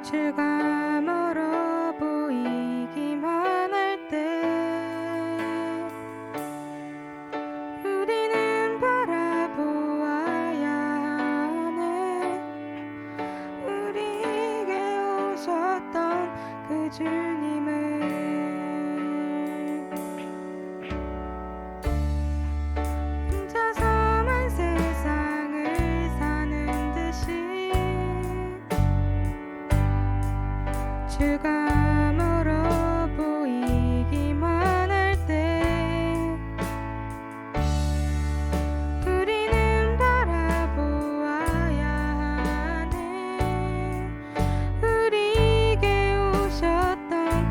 주가 멀어 보이기만 할 때 우리는 바라보아야 하네. 우리에게 오셨던 그 주님을 혼자서만 세상을 사는 듯이 주가 멀어 보이기만 할 때 우리는 바라보아야 하네. 우리에게 오셨던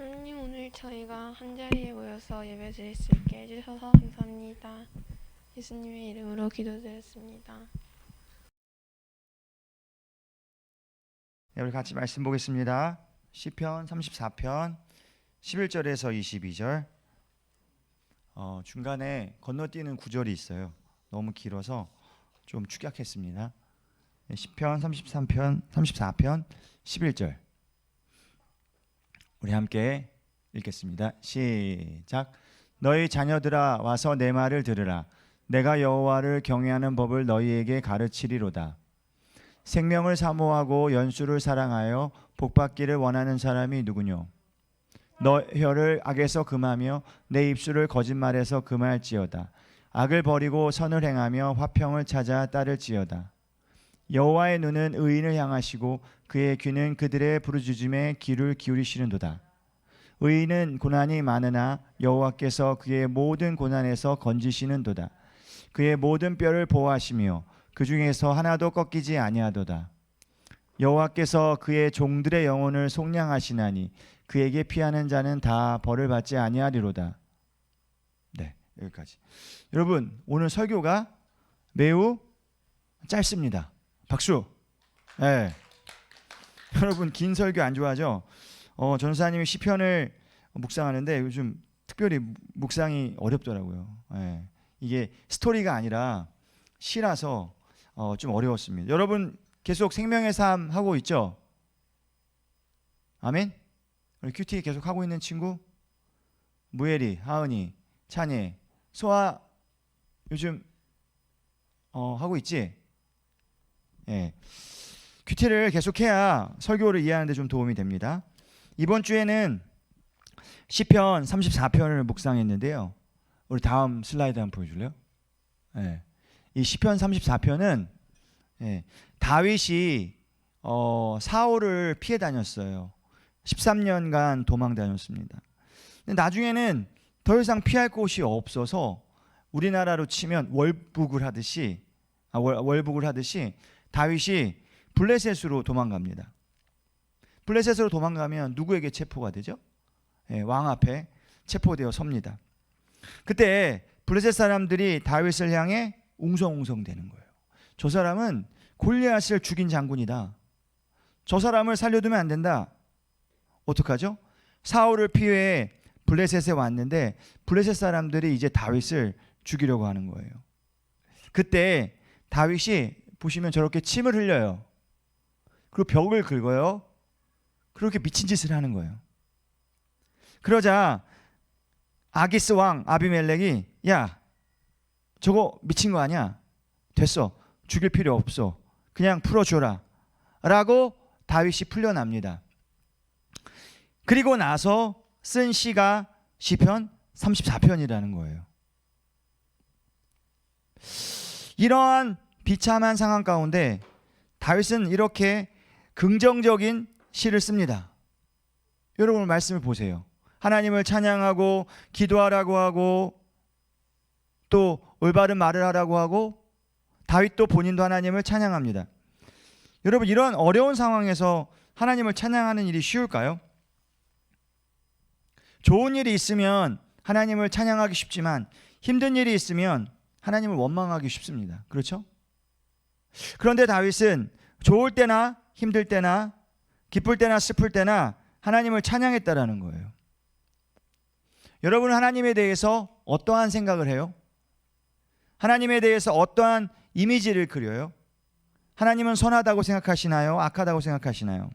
하나님, 오늘 저희가 한자리에 모여서 예배 드릴 수 있게 해주셔서 감사합니다. 예수님의 이름으로 기도드렸습니다. 네, 우리 같이 말씀 보겠습니다. 시편 34편 11절에서 22절. 중간에 건너뛰는 구절이 있어요. 너무 길어서 좀 축약했습니다. 네, 시편 34편 11절. 우리 함께 읽겠습니다. 시작. 너희 자녀들아 와서 내 말을 들으라. 내가 여호와를 경외하는 법을 너희에게 가르치리로다. 생명을 사모하고 연수를 사랑하여 복받기를 원하는 사람이 누구뇨? 너 혀를 악에서 금하며 내 입술을 거짓말에서 금할지어다. 악을 버리고 선을 행하며 화평을 찾아 따를지어다. 여호와의 눈은 의인을 향하시고 그의 귀는 그들의 부르짖음에 귀를 기울이시는도다. 의인은 고난이 많으나 여호와께서 그의 모든 고난에서 건지시는도다. 그의 모든 뼈를 보호하시며 그 중에서 하나도 꺾이지 아니하도다. 여호와께서 그의 종들의 영혼을 속량하시나니 그에게 피하는 자는 다 벌을 받지 아니하리로다. 네, 여기까지. 여러분, 오늘 설교가 매우 짧습니다. 박수. 네. 여러분, 긴 설교 안 좋아하죠? 전사님이 시편을 묵상하는데 요즘 특별히 묵상이 어렵더라고요. 네. 이게 스토리가 아니라 시라서 좀 어려웠습니다. 여러분 계속 생명의 삶 하고 있죠? 아멘? 우리 큐티 계속 하고 있는 친구? 무예리, 하은이, 찬이, 소아 요즘 하고 있지? 예. 큐티를 계속해야 설교를 이해하는 데 좀 도움이 됩니다. 이번 주에는 시편 34편을 묵상했는데요. 우리 다음 슬라이드 한번 보여줄래요? 예. 이 시편 34편은 다윗이 사울을 피해 다녔어요. 13년간 도망 다녔습니다. 근데 나중에는 더 이상 피할 곳이 없어서 우리나라로 치면 월북을 하듯이 다윗이 블레셋으로 도망갑니다. 블레셋으로 도망가면 누구에게 체포가 되죠? 왕 앞에 체포되어 섭니다. 그때 블레셋 사람들이 다윗을 향해 웅성웅성 되는 거예요. 저 사람은 골리앗을 죽인 장군이다. 저 사람을 살려두면 안 된다. 어떡하죠? 사울을 피해 블레셋에 왔는데 블레셋 사람들이 이제 다윗을 죽이려고 하는 거예요. 그때 다윗이 보시면 저렇게 침을 흘려요. 그리고 벽을 긁어요. 그렇게 미친 짓을 하는 거예요. 그러자 아기스 왕 아비멜렉이 야, 저거 미친 거 아니야? 됐어. 죽일 필요 없어. 그냥 풀어줘라. 라고 다윗이 풀려납니다. 그리고 나서 쓴 시가 시편 34편이라는 거예요. 이러한 비참한 상황 가운데 다윗은 이렇게 긍정적인 시를 씁니다. 여러분 말씀을 보세요. 하나님을 찬양하고 기도하라고 하고 또 올바른 말을 하라고 하고 다윗도 본인도 하나님을 찬양합니다. 여러분 이런 어려운 상황에서 하나님을 찬양하는 일이 쉬울까요? 좋은 일이 있으면 하나님을 찬양하기 쉽지만 힘든 일이 있으면 하나님을 원망하기 쉽습니다. 그렇죠? 그런데 다윗은 좋을 때나 힘들 때나 기쁠 때나 슬플 때나 하나님을 찬양했다라는 거예요. 여러분은 하나님에 대해서 어떠한 생각을 해요? 하나님에 대해서 어떠한 이미지를 그려요? 하나님은 선하다고 생각하시나요? 악하다고 생각하시나요?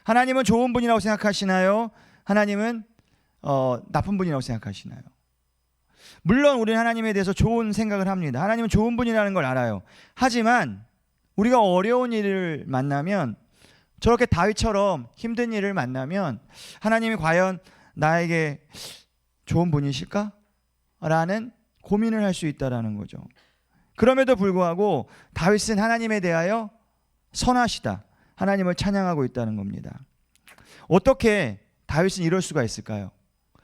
하나님은 좋은 분이라고 생각하시나요? 하나님은 나쁜 분이라고 생각하시나요? 물론 우리는 하나님에 대해서 좋은 생각을 합니다. 하나님은 좋은 분이라는 걸 알아요. 하지만 우리가 어려운 일을 만나면 저렇게 다윗처럼 힘든 일을 만나면 하나님이 과연 나에게 좋은 분이실까? 라는 고민을 할 수 있다는 거죠. 그럼에도 불구하고 다윗은 하나님에 대하여 선하시다. 하나님을 찬양하고 있다는 겁니다. 어떻게 다윗은 이럴 수가 있을까요?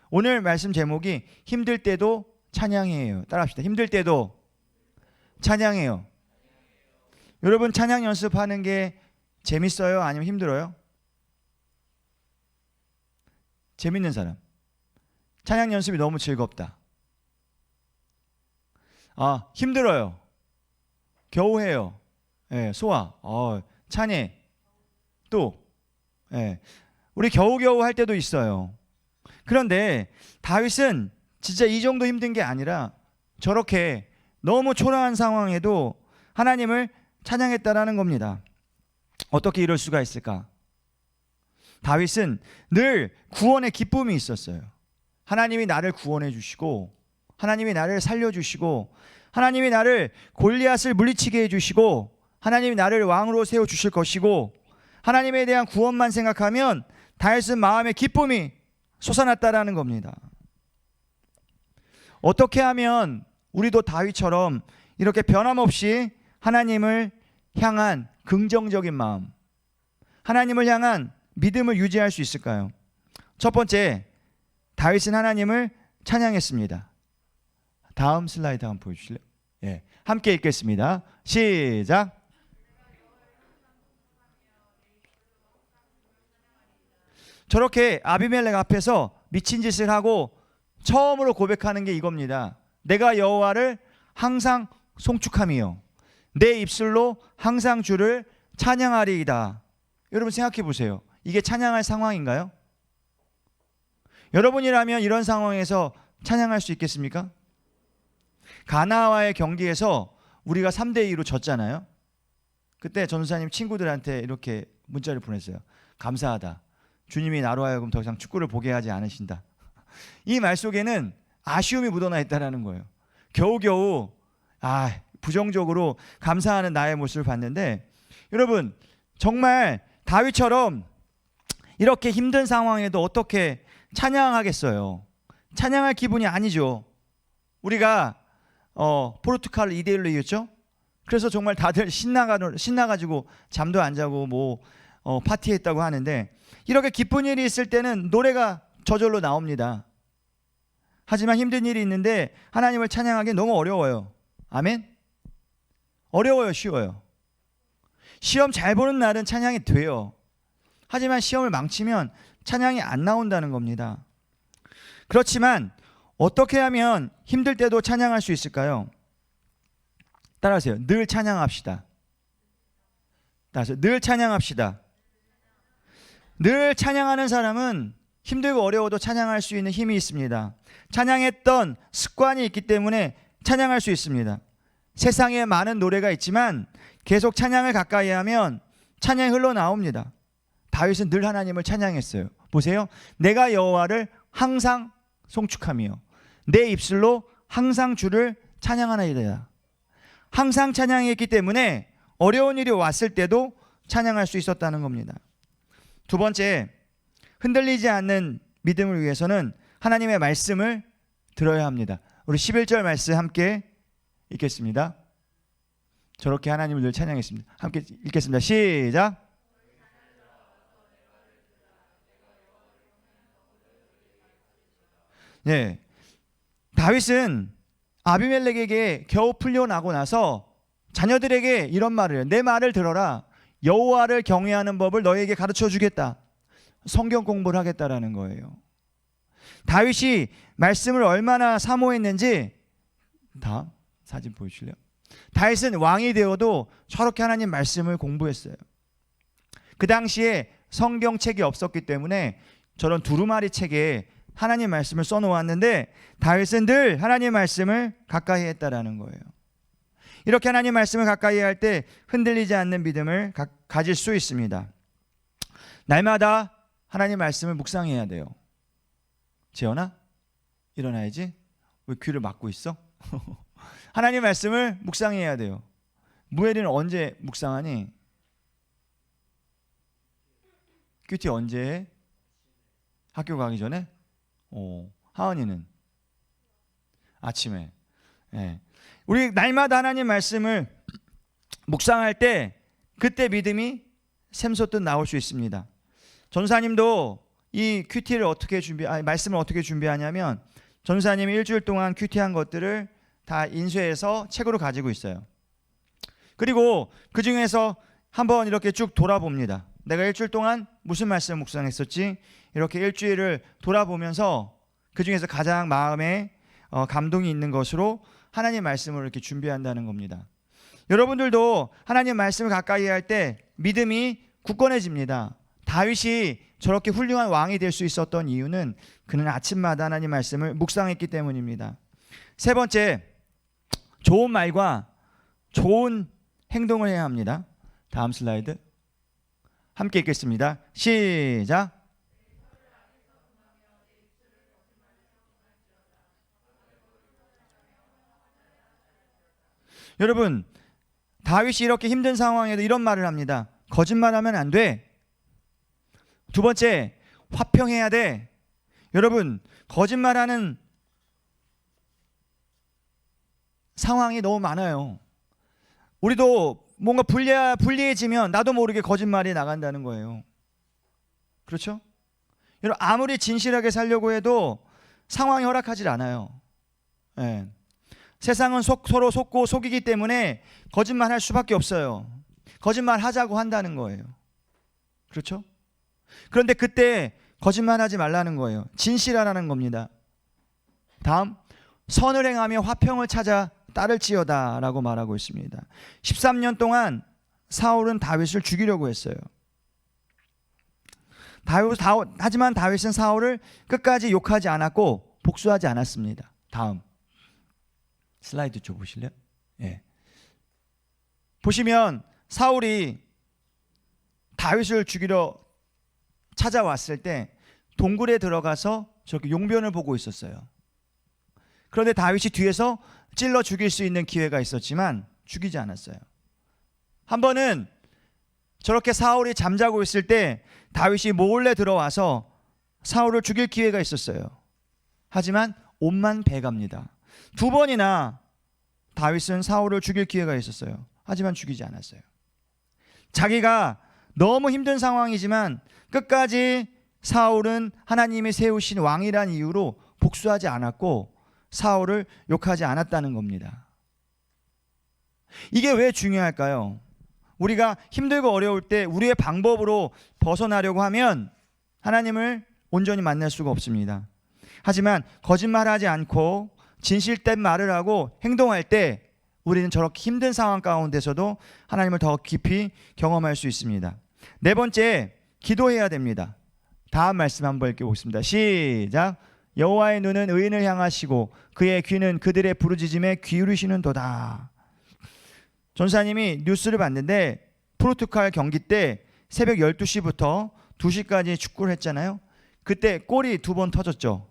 오늘 말씀 제목이 힘들 때도 찬양해요. 따라합시다. 힘들 때도 찬양해요. 여러분 찬양 연습하는 게 재밌어요? 아니면 힘들어요? 재밌는 사람. 찬양 연습이 너무 즐겁다. 아, 힘들어요. 겨우 해요. 예, 소화. 찬해. 또 예, 우리 겨우겨우 할 때도 있어요. 그런데 다윗은 진짜 이 정도 힘든 게 아니라 저렇게 너무 초라한 상황에도 하나님을 찬양했다라는 겁니다. 어떻게 이럴 수가 있을까? 다윗은 늘 구원의 기쁨이 있었어요. 하나님이 나를 구원해 주시고, 하나님이 나를 살려 주시고, 하나님이 나를 골리앗을 물리치게 해 주시고, 하나님이 나를 왕으로 세워 주실 것이고, 하나님에 대한 구원만 생각하면 다윗은 마음에 기쁨이 솟아났다라는 겁니다. 어떻게 하면 우리도 다윗처럼 이렇게 변함없이 하나님을 향한 긍정적인 마음, 하나님을 향한 믿음을 유지할 수 있을까요? 첫 번째, 다윗은 하나님을 찬양했습니다. 다음 슬라이드 한번 보여주실래요? 예, 함께 읽겠습니다. 시작. 저렇게 아비멜렉 앞에서 미친 짓을 하고 처음으로 고백하는 게 이겁니다. 내가 여호와를 항상 송축함이요 내 입술로 항상 주를 찬양하리이다. 여러분 생각해 보세요. 이게 찬양할 상황인가요? 여러분이라면 이런 상황에서 찬양할 수 있겠습니까? 가나와의 경기에서 우리가 3대2로 졌잖아요. 그때 전도사님 친구들한테 이렇게 문자를 보냈어요. 감사하다. 주님이 나로 하여금 더 이상 축구를 보게 하지 않으신다. 이 말 속에는 아쉬움이 묻어나 있다는 거예요. 겨우겨우 부정적으로 감사하는 나의 모습을 봤는데, 여러분 정말 다윗처럼 이렇게 힘든 상황에도 어떻게 찬양하겠어요? 찬양할 기분이 아니죠. 우리가 포르투갈을 2대1로 이겼죠. 그래서 정말 다들 신나가지고 잠도 안 자고 파티했다고 하는데, 이렇게 기쁜 일이 있을 때는 노래가 저절로 나옵니다. 하지만 힘든 일이 있는데 하나님을 찬양하기 너무 어려워요. 아멘? 어려워요, 쉬워요? 시험 잘 보는 날은 찬양이 돼요. 하지만 시험을 망치면 찬양이 안 나온다는 겁니다. 그렇지만 어떻게 하면 힘들 때도 찬양할 수 있을까요? 따라하세요. 늘 찬양합시다. 따라하세요. 늘 찬양합시다. 늘 찬양하는 사람은 힘들고 어려워도 찬양할 수 있는 힘이 있습니다. 찬양했던 습관이 있기 때문에 찬양할 수 있습니다. 세상에 많은 노래가 있지만 계속 찬양을 가까이 하면 찬양이 흘러나옵니다. 다윗은 늘 하나님을 찬양했어요. 보세요. 내가 여호와를 항상 송축하며 내 입술로 항상 주를 찬양하나이다. 항상 찬양했기 때문에 어려운 일이 왔을 때도 찬양할 수 있었다는 겁니다. 두 번째, 흔들리지 않는 믿음을 위해서는 하나님의 말씀을 들어야 합니다. 우리 11절 말씀 함께 읽겠습니다. 저렇게 하나님을 늘 찬양했습니다. 함께 읽겠습니다. 시작. 네, 다윗은 아비멜렉에게 겨우 풀려나고 나서 자녀들에게 이런 말을 해요. 내 말을 들어라. 여호와를 경외하는 법을 너희에게 가르쳐 주겠다. 성경 공부를 하겠다라는 거예요. 다윗이 말씀을 얼마나 사모했는지 다음 사진 보여주실래요? 다윗은 왕이 되어도 저렇게 하나님 말씀을 공부했어요. 그 당시에 성경책이 없었기 때문에 저런 두루마리 책에 하나님 말씀을 써놓았는데 다윗은 늘 하나님 말씀을 가까이 했다라는 거예요. 이렇게 하나님 말씀을 가까이 할 때 흔들리지 않는 믿음을 가질 수 있습니다. 날마다 하나님 말씀을 묵상해야 돼요. 재현아, 일어나야지. 왜 귀를 막고 있어? 하나님 말씀을 묵상해야 돼요. 무엘이는 언제 묵상하니? 큐티 언제 해? 학교 가기 전에? 하은이는 아침에. 네. 우리 날마다 하나님 말씀을 묵상할 때 그때 믿음이 샘솟듯 나올 수 있습니다. 전사님도 이 큐티를 말씀을 어떻게 준비하냐면 전사님이 일주일 동안 큐티한 것들을 다 인쇄해서 책으로 가지고 있어요. 그리고 그 중에서 한번 이렇게 쭉 돌아봅니다. 내가 일주일 동안 무슨 말씀을 묵상했었지? 이렇게 일주일을 돌아보면서 그 중에서 가장 마음에 감동이 있는 것으로 하나님 말씀을 이렇게 준비한다는 겁니다. 여러분들도 하나님 말씀을 가까이 할 때 믿음이 굳건해집니다. 다윗이 저렇게 훌륭한 왕이 될 수 있었던 이유는 그는 아침마다 하나님 말씀을 묵상했기 때문입니다. 세 번째, 좋은 말과 좋은 행동을 해야 합니다. 다음 슬라이드 함께 읽겠습니다. 시작. 여러분, 다윗이 이렇게 힘든 상황에도 이런 말을 합니다. 거짓말하면 안 돼. 두 번째, 화평해야 돼. 여러분, 거짓말하는 상황이 너무 많아요. 우리도 뭔가 불리해지면 나도 모르게 거짓말이 나간다는 거예요. 그렇죠? 여러분, 아무리 진실하게 살려고 해도 상황이 허락하지 않아요. 네. 세상은 서로 속고 속이기 때문에 거짓말할 수밖에 없어요. 거짓말하자고 한다는 거예요. 그렇죠? 그런데 그때 거짓말하지 말라는 거예요. 진실하라는 겁니다. 다음, 선을 행하며 화평을 찾아 따를지어다 라고 말하고 있습니다. 13년 동안 사울은 다윗을 죽이려고 했어요. 하지만 다윗은 사울을 끝까지 욕하지 않았고 복수하지 않았습니다. 다음 슬라이드 좀 보실래요? 예. 보시면 사울이 다윗을 죽이러 찾아왔을 때 동굴에 들어가서 저렇게 용변을 보고 있었어요. 그런데 다윗이 뒤에서 찔러 죽일 수 있는 기회가 있었지만 죽이지 않았어요. 한 번은 저렇게 사울이 잠자고 있을 때 다윗이 몰래 들어와서 사울을 죽일 기회가 있었어요. 하지만 옷만 베갑니다. 두 번이나 다윗은 사울을 죽일 기회가 있었어요. 하지만 죽이지 않았어요. 자기가 너무 힘든 상황이지만 끝까지 사울은 하나님이 세우신 왕이란 이유로 복수하지 않았고 사울을 욕하지 않았다는 겁니다. 이게 왜 중요할까요? 우리가 힘들고 어려울 때 우리의 방법으로 벗어나려고 하면 하나님을 온전히 만날 수가 없습니다. 하지만 거짓말하지 않고 진실된 말을 하고 행동할 때 우리는 저렇게 힘든 상황 가운데서도 하나님을 더 깊이 경험할 수 있습니다. 네 번째, 기도해야 됩니다. 다음 말씀 한번 읽어보겠습니다. 시작. 여호와의 눈은 의인을 향하시고 그의 귀는 그들의 부르짖음에 기울이시는도다. 전사님이 뉴스를 봤는데 포르투갈 경기 때 새벽 12시부터 2시까지 축구를 했잖아요. 그때 골이 2번 터졌죠.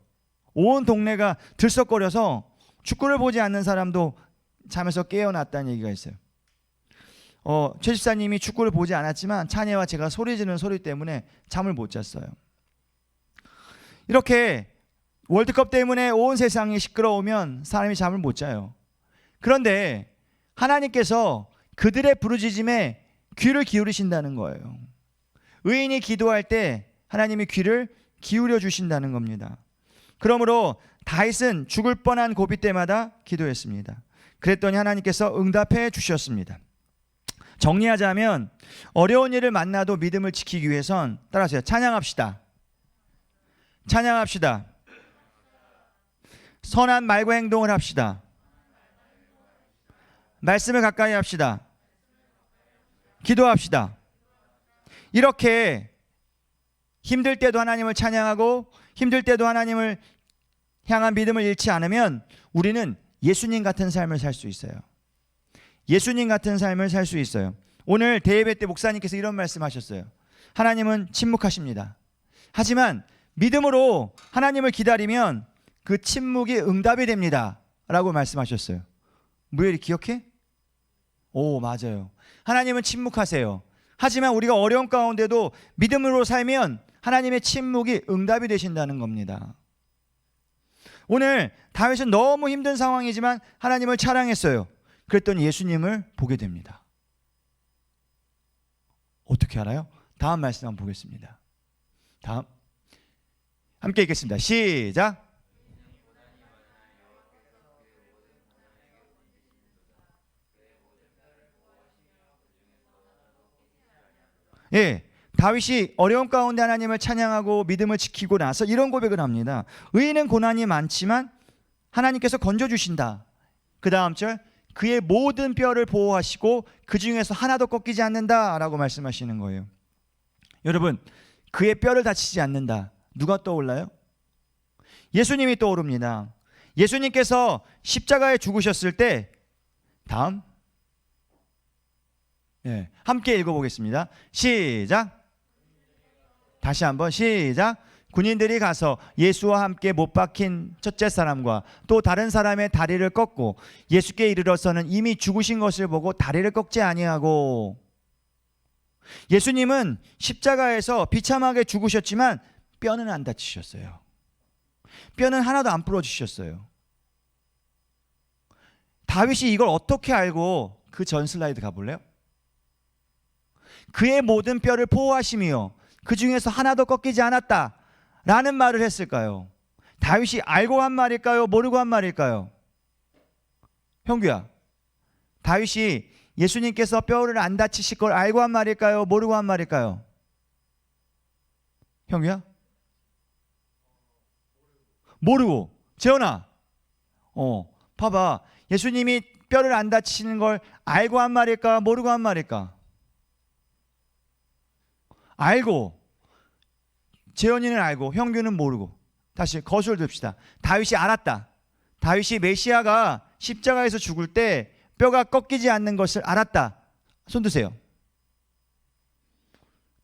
온 동네가 들썩거려서 축구를 보지 않는 사람도 잠에서 깨어났다는 얘기가 있어요. 최 집사님이 축구를 보지 않았지만 차녀와 제가 소리 지르는 소리 때문에 잠을 못 잤어요. 이렇게 월드컵 때문에 온 세상이 시끄러우면 사람이 잠을 못 자요. 그런데 하나님께서 그들의 부르짖음에 귀를 기울이신다는 거예요. 의인이 기도할 때 하나님이 귀를 기울여 주신다는 겁니다. 그러므로 다윗은 죽을 뻔한 고비 때마다 기도했습니다. 그랬더니 하나님께서 응답해 주셨습니다. 정리하자면 어려운 일을 만나도 믿음을 지키기 위해선 따라하세요. 찬양합시다. 찬양합시다. 선한 말과 행동을 합시다. 말씀을 가까이 합시다. 기도합시다. 이렇게 힘들 때도 하나님을 찬양하고 힘들 때도 하나님을 향한 믿음을 잃지 않으면 우리는 예수님 같은 삶을 살 수 있어요. 예수님 같은 삶을 살 수 있어요. 오늘 대예배 때 목사님께서 이런 말씀하셨어요. 하나님은 침묵하십니다. 하지만 믿음으로 하나님을 기다리면 그 침묵이 응답이 됩니다 라고 말씀하셨어요. 무엘이 기억해? 오, 맞아요. 하나님은 침묵하세요. 하지만 우리가 어려운 가운데도 믿음으로 살면 하나님의 침묵이 응답이 되신다는 겁니다. 오늘 다윗은 너무 힘든 상황이지만 하나님을 찬양했어요. 그랬더니 예수님을 보게 됩니다. 어떻게 알아요? 다음 말씀 한번 보겠습니다. 다음 함께 읽겠습니다. 시작. 예, 다윗이 어려운 가운데 하나님을 찬양하고 믿음을 지키고 나서 이런 고백을 합니다. 의인은 고난이 많지만 하나님께서 건져주신다. 그 다음 절, 그의 모든 뼈를 보호하시고 그 중에서 하나도 꺾이지 않는다라고 말씀하시는 거예요. 여러분, 그의 뼈를 다치지 않는다. 누가 떠올라요? 예수님이 떠오릅니다. 예수님께서 십자가에 죽으셨을 때 다음, 예, 함께 읽어보겠습니다. 시작. 다시 한번 시작. 군인들이 가서 예수와 함께 못 박힌 첫째 사람과 또 다른 사람의 다리를 꺾고 예수께 이르러서는 이미 죽으신 것을 보고 다리를 꺾지 아니하고. 예수님은 십자가에서 비참하게 죽으셨지만 뼈는 안 다치셨어요. 뼈는 하나도 안 부러지셨어요. 다윗이 이걸 어떻게 알고, 그 전 슬라이드 가볼래요? 그의 모든 뼈를 보호하심이요 그 중에서 하나도 꺾이지 않았다 라는 말을 했을까요? 다윗이 알고 한 말일까요? 모르고 한 말일까요? 형규야, 다윗이 예수님께서 뼈를 안 다치실 걸 알고 한 말일까요? 모르고 한 말일까요? 형규야? 모르고. 재현아, 봐봐. 예수님이 뼈를 안 다치시는 걸 알고 한 말일까? 모르고 한 말일까? 알고. 재현이는 알고, 형규는 모르고. 다시 거수를 둡시다. 다윗이 알았다. 다윗이 메시아가 십자가에서 죽을 때 뼈가 꺾이지 않는 것을 알았다. 손 드세요.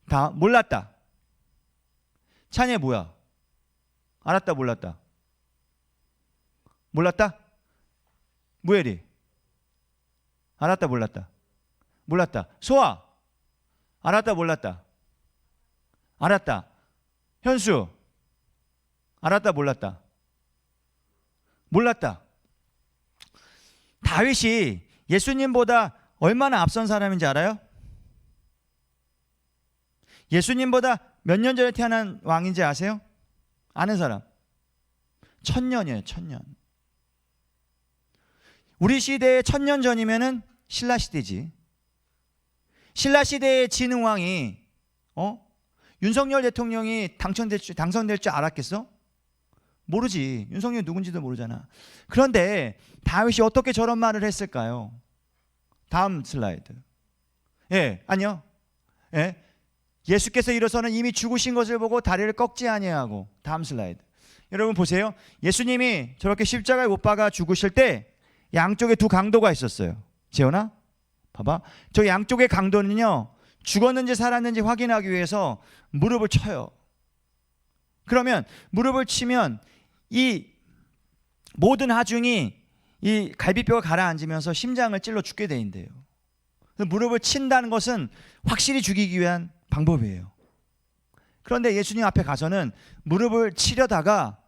다 몰랐다. 찬이 뭐야? 알았다, 몰랐다? 몰랐다? 무엘이 알았다, 몰랐다? 몰랐다. 소아 알았다, 몰랐다? 알았다. 현수 알았다, 몰랐다? 몰랐다. 다윗이 예수님보다 얼마나 앞선 사람인지 알아요? 예수님보다 몇 년 전에 태어난 왕인지 아세요? 아는 사람? 1000년이에요. 1000년. 우리 시대에 1000년 전이면은 신라 시대지. 신라 시대의 진흥왕이 윤석열 대통령이 당선될 줄 알았겠어? 모르지. 윤석열이 누군지도 모르잖아. 그런데 다윗이 어떻게 저런 말을 했을까요? 다음 슬라이드. 예, 아니요. 예, 예수께서 일어서는 이미 죽으신 것을 보고 다리를 꺾지 아니하고. 다음 슬라이드. 여러분 보세요. 예수님이 저렇게 십자가에 못 박아 죽으실 때 양쪽에 두 강도가 있었어요. 재현아, 봐봐. 저 양쪽의 강도는요, 죽었는지 살았는지 확인하기 위해서 무릎을 쳐요. 그러면 무릎을 치면 이 모든 하중이 이 갈비뼈가 가라앉으면서 심장을 찔러 죽게 돼 있는데요. 무릎을 친다는 것은 확실히 죽이기 위한 방법이에요. 그런데 예수님 앞에 가서는 무릎을 치려다가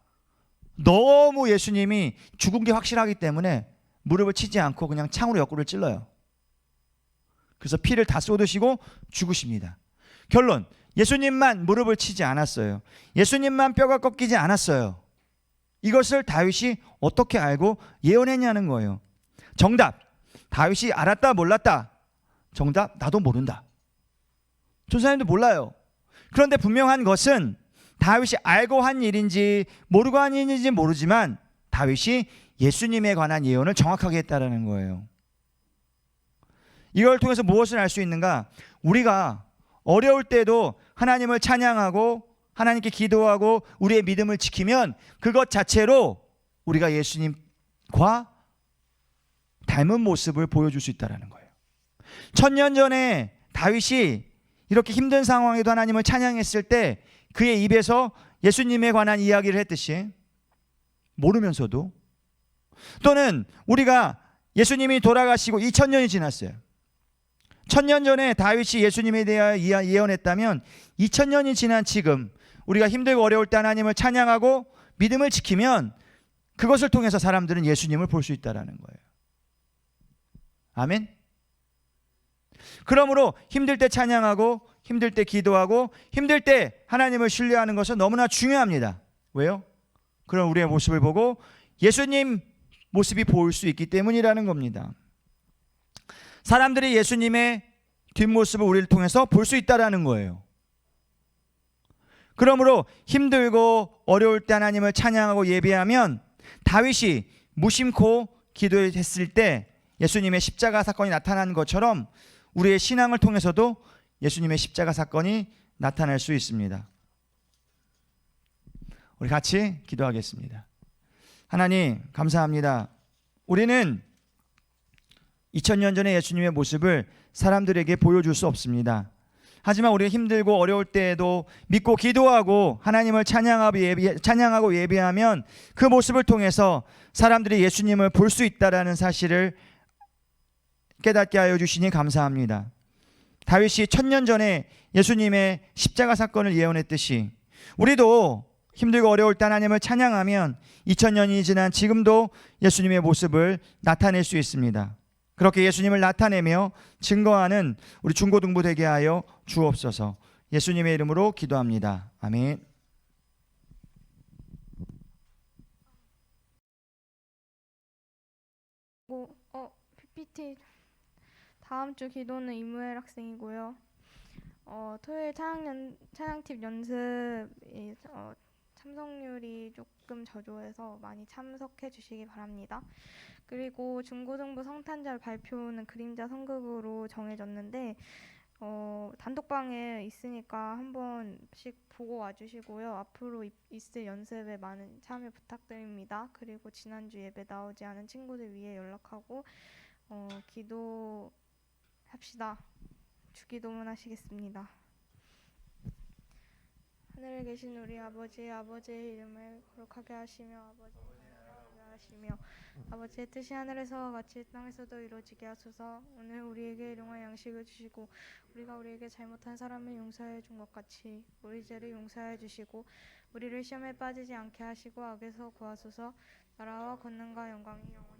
너무 예수님이 죽은 게 확실하기 때문에 무릎을 치지 않고 그냥 창으로 옆구리를 찔러요. 그래서 피를 다 쏟으시고 죽으십니다. 결론, 예수님만 무릎을 치지 않았어요. 예수님만 뼈가 꺾이지 않았어요. 이것을 다윗이 어떻게 알고 예언했냐는 거예요. 정답, 다윗이 알았다, 몰랐다? 정답, 나도 모른다. 전사님도 몰라요. 그런데 분명한 것은 다윗이 알고 한 일인지 모르고 한 일인지 모르지만 다윗이 예수님에 관한 예언을 정확하게 했다라는 거예요. 이걸 통해서 무엇을 알 수 있는가? 우리가 어려울 때도 하나님을 찬양하고 하나님께 기도하고 우리의 믿음을 지키면 그것 자체로 우리가 예수님과 닮은 모습을 보여줄 수 있다는 거예요. 1000년 전에 다윗이 이렇게 힘든 상황에도 하나님을 찬양했을 때 그의 입에서 예수님에 관한 이야기를 했듯이 모르면서도, 또는 우리가 예수님이 돌아가시고 2000년이 지났어요. 1000년 전에 다윗이 예수님에 대하여 예언했다면 2000년이 지난 지금 우리가 힘들고 어려울 때 하나님을 찬양하고 믿음을 지키면 그것을 통해서 사람들은 예수님을 볼 수 있다는 거예요. 아멘. 그러므로 힘들 때 찬양하고 힘들 때 기도하고 힘들 때 하나님을 신뢰하는 것은 너무나 중요합니다. 왜요? 그럼 우리의 모습을 보고 예수님 모습이 보일 수 있기 때문이라는 겁니다. 사람들이 예수님의 뒷모습을 우리를 통해서 볼 수 있다라는 거예요. 그러므로 힘들고 어려울 때 하나님을 찬양하고 예배하면 다윗이 무심코 기도했을 때 예수님의 십자가 사건이 나타난 것처럼 우리의 신앙을 통해서도 예수님의 십자가 사건이 나타날 수 있습니다. 우리 같이 기도하겠습니다. 하나님 감사합니다. 우리는 2000년 전의 예수님의 모습을 사람들에게 보여줄 수 없습니다. 하지만 우리가 힘들고 어려울 때에도 믿고 기도하고 하나님을 찬양하고 예배하면 그 모습을 통해서 사람들이 예수님을 볼 수 있다라는 사실을 깨닫게 하여 주시니 감사합니다. 다윗이 1000년 전에 예수님의 십자가 사건을 예언했듯이 우리도 힘들고 어려울 때 하나님을 찬양하면 2000년이 지난 지금도 예수님의 모습을 나타낼 수 있습니다. 그렇게 예수님을 나타내며 증거하는 우리 중고등부 되게 하여 주옵소서. 예수님의 이름으로 기도합니다. 아멘. PPT 다음 주 기도는 이무엘 학생이고요. 토요일 찬양팀 연습이 참석률이 조금 저조해서 많이 참석해 주시기 바랍니다. 그리고 중고등부 성탄절 발표는 그림자 성극으로 정해졌는데 단톡방에 있으니까 한 번씩 보고 와주시고요. 앞으로 있을 연습에 많은 참여 부탁드립니다. 그리고 지난주 예배 나오지 않은 친구들 위해 연락하고 기도합시다. 주기도문 하시겠습니다. 하늘에 계신 우리 아버지의 이름을 거룩하게 하시며 아버지의 나라를 하시며 아버지의 뜻이 하늘에서와 같이 땅에서도 이루어지게 하소서. 오늘 우리에게 일용할 양식을 주시고 우리가 우리에게 잘못한 사람을 용서해 준 것 같이 우리 죄를 용서해 주시고 우리를 시험에 빠지지 않게 하시고 악에서 구하소서. 나라와 권능과 영광이 영원히